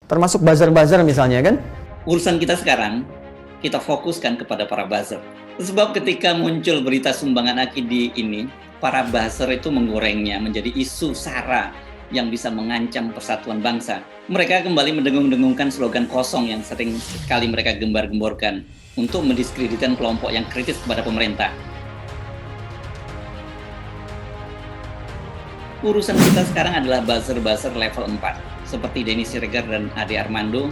Termasuk buzzer-buzzer misalnya kan? Urusan kita sekarang, kita fokuskan kepada para buzzer. Sebab ketika muncul berita sumbangan akidi ini, para buzzer itu menggorengnya menjadi isu sara yang bisa mengancam persatuan bangsa. Mereka kembali mendengung-dengungkan slogan kosong yang sering sekali mereka gembar-gemborkan untuk mendiskreditkan kelompok yang kritis kepada pemerintah. Urusan kita sekarang adalah buzzer-buzzer level 4, seperti Denny Siregar dan Ade Armando.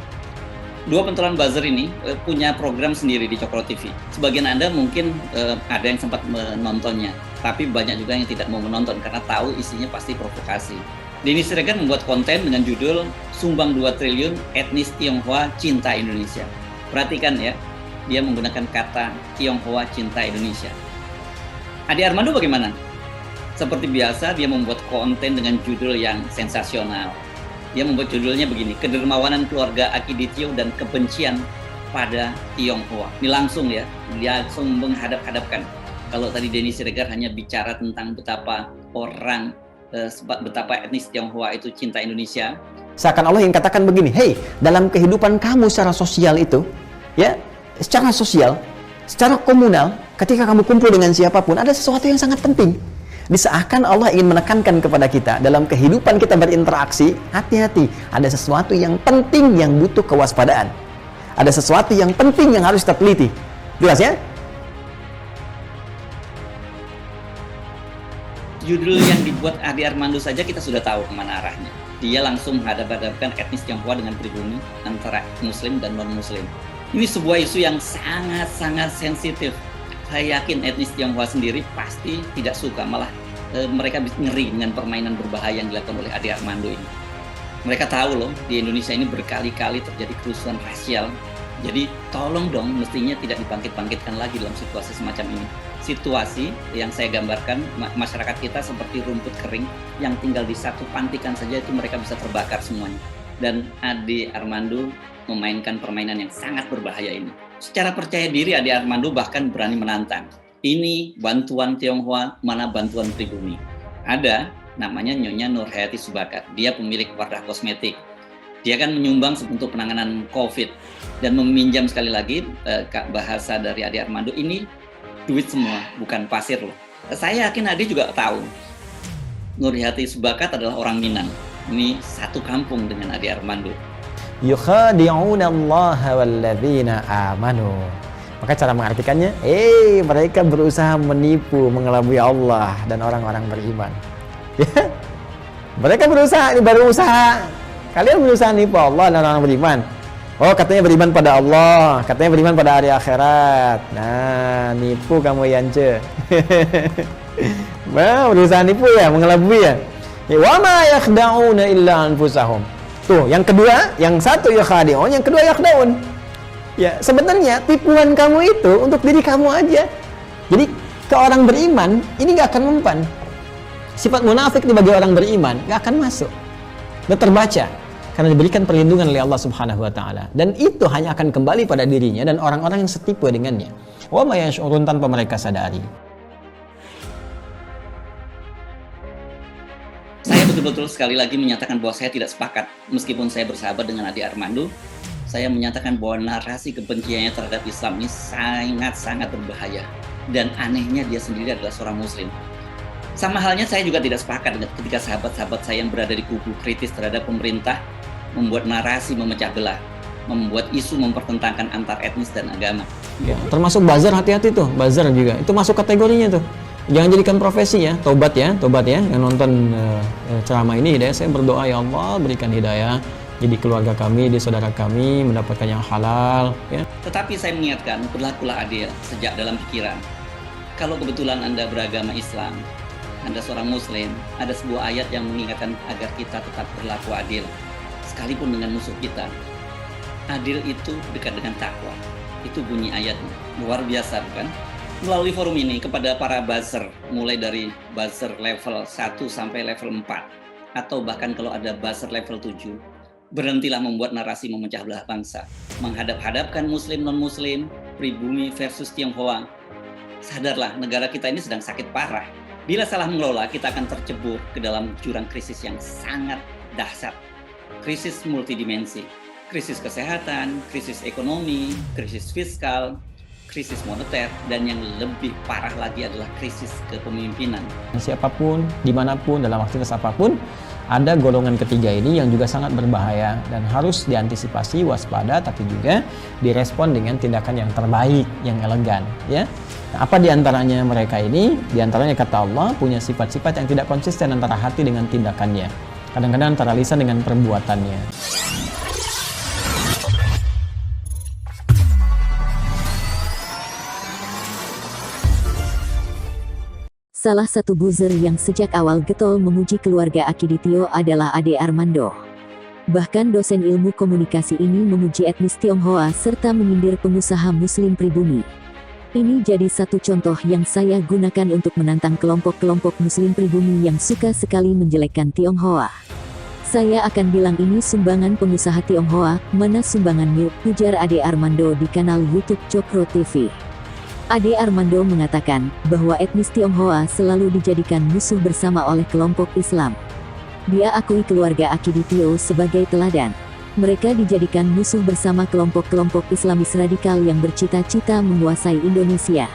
Dua pentolan buzzer ini punya program sendiri di Cokro TV. Sebagian Anda mungkin ada yang sempat menontonnya, tapi banyak juga yang tidak mau menonton karena tahu isinya pasti provokasi. Denny Siregar membuat konten dengan judul Sumbang 2 triliun Etnis Tionghoa Cinta Indonesia. Perhatikan ya, dia menggunakan kata Tionghoa Cinta Indonesia. Ade Armando bagaimana? Seperti biasa, dia membuat konten dengan judul yang sensasional. Dia membuat judulnya begini, Kedermawanan Keluarga Akiditio dan Kebencian pada Tionghoa. Ini langsung ya, dia langsung menghadap-hadapkan. Kalau tadi Denny Siregar hanya bicara tentang betapa etnis Tionghoa itu cinta Indonesia. Seakan Allah yang katakan begini, hey, dalam kehidupan kamu secara sosial itu, ya, secara sosial, secara komunal, ketika kamu kumpul dengan siapapun, ada sesuatu yang sangat penting. Diseakan Allah ingin menekankan kepada kita dalam kehidupan kita berinteraksi, hati-hati, ada sesuatu yang penting yang butuh kewaspadaan, ada sesuatu yang penting yang harus kita teliti. Jelas ya? Judul yang dibuat Ade Armando saja kita sudah tahu kemana arahnya. Dia langsung menghadap-hadapkan etnis Tionghoa dengan pribumi antara muslim dan non-muslim. Ini sebuah isu yang sangat-sangat sensitif. Saya yakin etnis Tionghoa sendiri pasti tidak suka, malah mereka ngeri dengan permainan berbahaya yang dilakukan oleh Ade Armando ini. Mereka tahu loh, di Indonesia ini berkali-kali terjadi kerusuhan rasial. Jadi tolong dong, mestinya tidak dibangkit-bangkitkan lagi dalam situasi semacam ini. Situasi yang saya gambarkan, masyarakat kita seperti rumput kering yang tinggal di satu pantikan saja itu mereka bisa terbakar semuanya. Dan Ade Armando memainkan permainan yang sangat berbahaya ini. Secara percaya diri Ade Armando bahkan berani menantang. Ini bantuan Tionghoa, mana bantuan pribumi. Ada namanya Nyonya Nurhayati Subakat. Dia pemilik Wardah Kosmetik. Dia kan menyumbang untuk penanganan COVID dan meminjam sekali lagi bahasa dari Ade Armando ini duit semua, bukan pasir loh. Saya yakin Ade juga tahu Nurhayati Subakat adalah orang Minang. Ini satu kampung dengan Ade Armando. Yukhadi'una Allah walladzina amanu. Maka cara mengartikannya, mereka berusaha menipu, mengelabui Allah dan orang-orang beriman. Ya. Mereka berusaha, ini baru usaha. Kalian berusaha nipu Allah dan orang beriman. Oh, katanya beriman pada Allah, katanya beriman pada hari akhirat. Nah, nipu kamu Yance. Berusaha nipu ya, mengelabui ya. Wa ma yakhda'una illa anfusahum. Tuh, yang kedua, yang satu yakhadi'un, yang kedua yakhdaun. Ya, sebenarnya tipuan kamu itu untuk diri kamu aja. Jadi, ke orang beriman, ini gak akan mempan. Sifat munafik bagi orang beriman gak akan masuk. Dan terbaca, karena diberikan perlindungan oleh Allah Subhanahu wa Ta'ala. Dan itu hanya akan kembali pada dirinya dan orang-orang yang setipu dengannya. Wa ma yash'urun, tanpa mereka sadari. Saya betul-betul sekali lagi menyatakan bahwa saya tidak sepakat. Meskipun saya bersahabat dengan Ade Armando, saya menyatakan bahwa narasi kebenciannya terhadap Islam ini sangat-sangat berbahaya. Dan anehnya dia sendiri adalah seorang muslim. Sama halnya saya juga tidak sepakat dengan ketika sahabat-sahabat saya yang berada di kubu kritis terhadap pemerintah membuat narasi memecah belah, membuat isu mempertentangkan antar etnis dan agama. Ya, termasuk buzzer, hati-hati tuh, buzzer juga. Itu masuk kategorinya tuh. Jangan jadikan profesi ya, tobat ya, yang nonton ceramah ini hidayah. Saya berdoa, ya Allah berikan hidayah jadi keluarga kami, di saudara kami mendapatkan yang halal ya. Tetapi saya mengingatkan, berlakulah adil sejak dalam pikiran. Kalau kebetulan Anda beragama Islam, Anda seorang muslim, ada sebuah ayat yang mengingatkan agar kita tetap berlaku adil sekalipun dengan musuh kita. Adil itu dekat dengan takwa. Itu bunyi ayatnya. Luar biasa bukan? Melalui forum ini kepada para buzzer, mulai dari buzzer level 1 sampai level 4, atau bahkan kalau ada buzzer level 7, berhentilah membuat narasi memecah belah bangsa, menghadap-hadapkan muslim non-muslim, pribumi versus Tionghoa. Sadarlah, negara kita ini sedang sakit parah. Bila salah mengelola, kita akan tercebur ke dalam jurang krisis yang sangat dahsyat. krisis multidimensi, krisis kesehatan, krisis ekonomi, krisis fiskal, krisis moneter, dan yang lebih parah lagi adalah krisis kepemimpinan. Siapapun, dimanapun, dalam aktivitas apapun, ada golongan ketiga ini yang juga sangat berbahaya dan harus diantisipasi, waspada, tapi juga direspon dengan tindakan yang terbaik, yang elegan, ya. Nah, apa diantaranya mereka ini? Diantaranya kata Allah punya sifat-sifat yang tidak konsisten antara hati dengan tindakannya, kadang-kadang antara lisan dengan perbuatannya. Salah satu buzzer yang sejak awal getol memuji keluarga Akiditio adalah Ade Armando. Bahkan dosen ilmu komunikasi ini memuji etnis Tionghoa serta menyindir pengusaha muslim pribumi. Ini jadi satu contoh yang saya gunakan untuk menantang kelompok-kelompok muslim pribumi yang suka sekali menjelekkan Tionghoa. Saya akan bilang ini sumbangan pengusaha Tionghoa, mana sumbanganmu, ujar Ade Armando di kanal YouTube Cokro TV. Ade Armando mengatakan bahwa etnis Tionghoa selalu dijadikan musuh bersama oleh kelompok Islam. Dia akui keluarga Akiditio sebagai teladan. Mereka dijadikan musuh bersama kelompok-kelompok Islamis radikal yang bercita-cita menguasai Indonesia.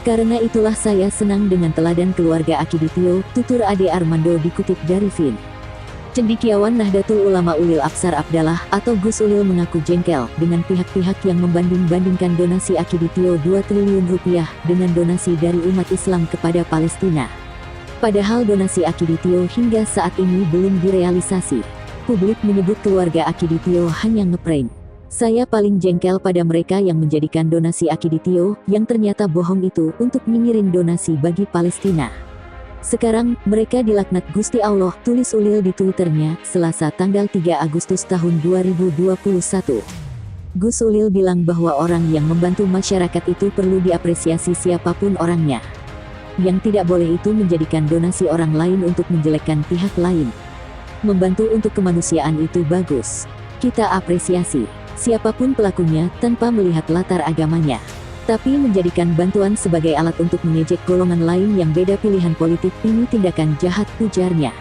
Karena itulah saya senang dengan teladan keluarga Akiditio, tutur Ade Armando dikutip dari Vin. Cendekiawan Nahdlatul Ulama Ulil Absar Abdallah atau Gus Ulil mengaku jengkel dengan pihak-pihak yang membanding-bandingkan donasi Akiditio 2 triliun rupiah dengan donasi dari umat Islam kepada Palestina. Padahal donasi Akiditio hingga saat ini belum direalisasi. Publik menyebut keluarga Akiditio hanya ngeprank. Saya paling jengkel pada mereka yang menjadikan donasi Akiditio yang ternyata bohong itu untuk nyinyirin donasi bagi Palestina. Sekarang, mereka dilaknat Gusti Allah, tulis Ulil di Twitternya, Selasa tanggal 3 Agustus tahun 2021. Gus Ulil bilang bahwa orang yang membantu masyarakat itu perlu diapresiasi siapapun orangnya. Yang tidak boleh itu menjadikan donasi orang lain untuk menjelekkan pihak lain. Membantu untuk kemanusiaan itu bagus. Kita apresiasi siapapun pelakunya tanpa melihat latar agamanya. Tapi menjadikan bantuan sebagai alat untuk mengejek golongan lain yang beda pilihan politik ini tindakan jahat, ujarnya.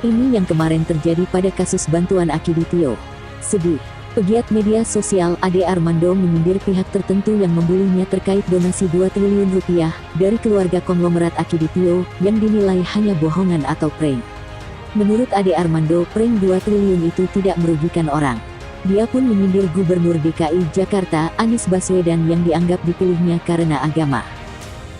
Ini yang kemarin terjadi pada kasus bantuan Akiditio. Sedih. Pegiat media sosial Ade Armando menyindir pihak tertentu yang membulinya terkait donasi 2 triliun rupiah dari keluarga konglomerat Akiditio yang dinilai hanya bohongan atau prank. Menurut Ade Armando, prank 2 triliun itu tidak merugikan orang. Dia pun menyindir Gubernur DKI Jakarta, Anies Baswedan yang dianggap dipilihnya karena agama.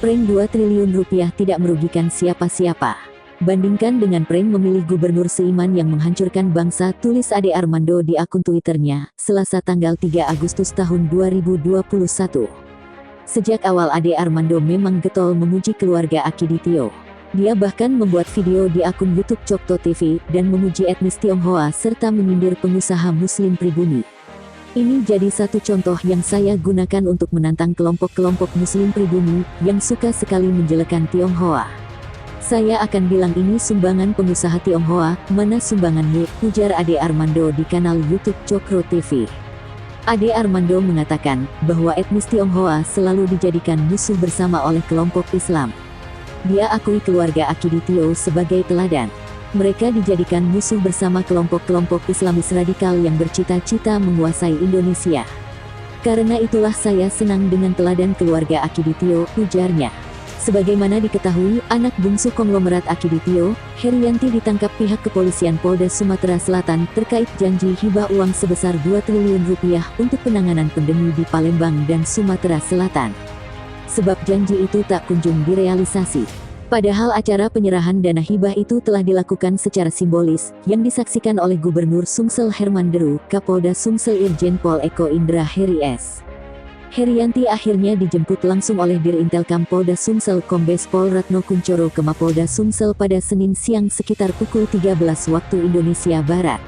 Prank 2 triliun rupiah tidak merugikan siapa-siapa. Bandingkan dengan prank memilih gubernur seiman yang menghancurkan bangsa, tulis Ade Armando di akun Twitternya, Selasa tanggal 3 Agustus tahun 2021. Sejak awal Ade Armando memang getol memuji keluarga Akiditio. Dia bahkan membuat video di akun YouTube Cokto TV dan memuji etnis Tionghoa serta menyindir pengusaha muslim pribumi. Ini jadi satu contoh yang saya gunakan untuk menantang kelompok-kelompok muslim pribumi yang suka sekali menjelekkan Tionghoa. Saya akan bilang ini sumbangan pengusaha Tionghoa, mana sumbanganmu, ujar Ade Armando di kanal YouTube Cokro TV. Ade Armando mengatakan bahwa etnis Tionghoa selalu dijadikan musuh bersama oleh kelompok Islam. Dia akui keluarga Akiditio sebagai teladan. Mereka dijadikan musuh bersama kelompok-kelompok Islamis radikal yang bercita-cita menguasai Indonesia. Karena itulah saya senang dengan teladan keluarga Akiditio, ujarnya. Sebagaimana diketahui, anak bungsu konglomerat Akiditio, Herianti ditangkap pihak kepolisian Polda Sumatera Selatan terkait janji hibah uang sebesar 2 triliun rupiah untuk penanganan pandemi di Palembang dan Sumatera Selatan. Sebab janji itu tak kunjung direalisasi. Padahal acara penyerahan dana hibah itu telah dilakukan secara simbolis, yang disaksikan oleh Gubernur Sumsel Herman Deru, Kapolda Sumsel Irjen Pol Eko Indra Heri S. Herianti akhirnya dijemput langsung oleh Dirintelkam Polda Sumsel Kombes Pol Ratno Kuncoro ke Mapolda Sumsel pada Senin siang sekitar pukul 13 waktu Indonesia Barat.